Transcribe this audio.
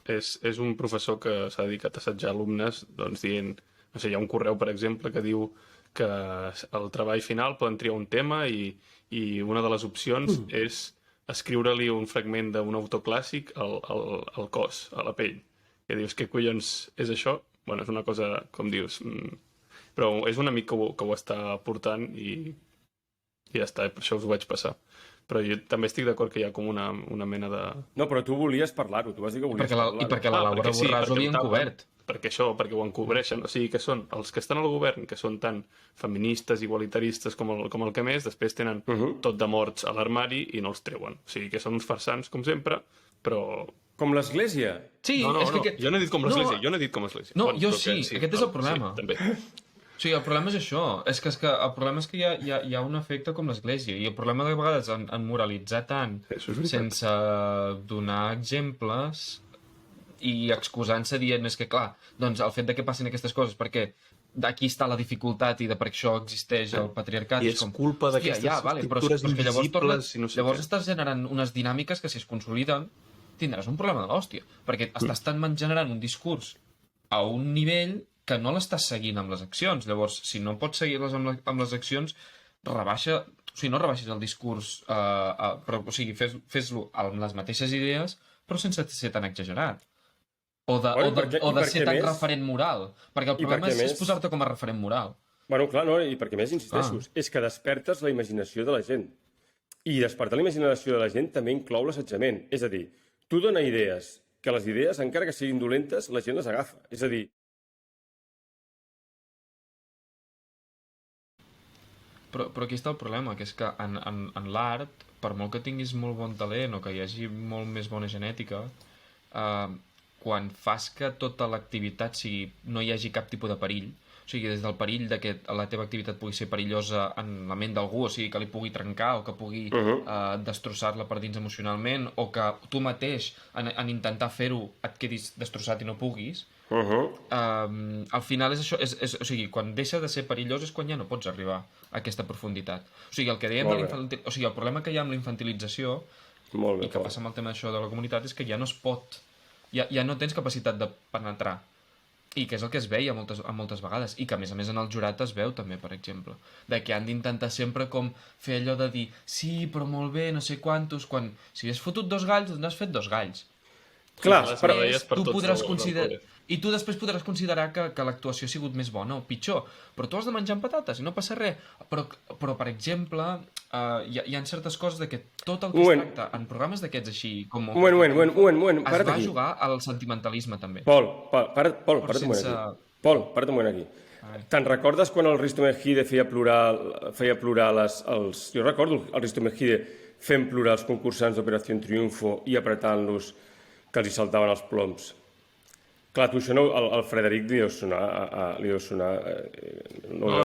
és un professor que s'ha dedicat a assetjar alumnes, doncs dient, no sé, hi ha un correu, per exemple, que diu que el treball final poden triar un tema i una de les opcions és escriure-li un fragment d'un autor clàssic al cos, a la pell. I dius, què collons és això? Bueno, és una cosa, com dius, però és un amic que ho està portant i ja està, per això us ho vaig passar. Però jo també estic d'acord que hi ha com una mena de... No, però tu volies parlar-ho, tu vas dir que I volies perquè parlar-ho. la Laura perquè sí, Borràs ho perquè ho havia tapen, encobert. perquè ho encobreixen. O sigui, que són els que estan al govern, que són tan feministes, igualitaristes com el que més, després tenen tot de morts a l'armari i no els treuen. O sigui, que són uns farsants, com sempre, però... Com l'Església. Sí, No, és que... jo no he dit com l'església, jo no he dit com l'església. No, Bueno, jo però que sí, aquest és el problema. Sí, també. O sigui, el problema és això. És que el problema és que hi ha un efecte com l'Església. I el problema de vegades en moralitzar tant Això és veritat. sense donar exemples i excusant-se dient és que, clar, doncs el fet de que passin aquestes coses perquè d'aquí està la dificultat i de per això existeix el patriarcat. I és culpa d'aquestes estructures invisibles i no sé llavors què. estàs generant unes dinàmiques que si es consoliden tindràs un problema de l'hòstia. Perquè estàs generant un discurs a un nivell que no l'estàs seguint amb les accions. Llavors, si no pots seguir-les amb les accions, rebaixa... O sigui, no rebaixis el discurs, però, o sigui, fes-lo amb les mateixes idees, però sense ser tan exagerat. O de ser tan referent moral. Perquè el problema és posar-te com a referent moral. Bueno, clar, no, i perquè més insisteixo, és que despertes la imaginació de la gent. I despertar la imaginació de la gent també inclou l'assetjament. És a dir, tu dona idees, que les idees, encara que siguin dolentes, la gent les agafa. És a dir, Però aquí està el problema, que és que en l'art, per molt que tinguis molt bon talent o que hi hagi molt més bona genètica, quan fas que tota l'activitat no hi hagi cap tipus de perill, o sigui, des del perill de que la teva activitat pugui ser perillosa en la ment d'algú, o sigui, que li pugui trencar o que pugui destrossar-la per dins emocionalment, o que tu mateix, en intentar fer-ho, et quedis destrossat i no puguis, al final és això, o sigui, quan deixa de ser perillós és quan ja no pots arribar a aquesta profunditat. O sigui, el que dèiem de o sigui, el problema que hi ha amb la infantilització i que passa amb el tema d'això de la comunitat és que ja no es pot, ja no tens capacitat de penetrar, i que és el que es veia moltes vegades, i que a més en el jurat es veu també, per exemple, de que han d'intentar sempre com fer allò de dir sí, però molt bé, no sé quantos, quan si has fotut 2 galls, doncs n'has fet 2 galls. clar, però Tu podràs considerar... I tu després podràs considerar que l'actuació ha sigut més bona o pitjor, però tu has de menjar amb patates i no passa res. Però per exemple, hi ha certes coses de que tot el que es tracta en programes d'aquests així... Un moment, es va jugar al sentimentalisme també. Pol, para't un moment aquí. Pol, para't un moment aquí. Te'n recordes quan el Risto Mejide feia plorar els... Jo recordo el Risto Mejide fent plorar els concursants d'Operació Triunfo i apretant-los que els hi saltaven els ploms. Clar, tu això no, al Frederic li deu sonar...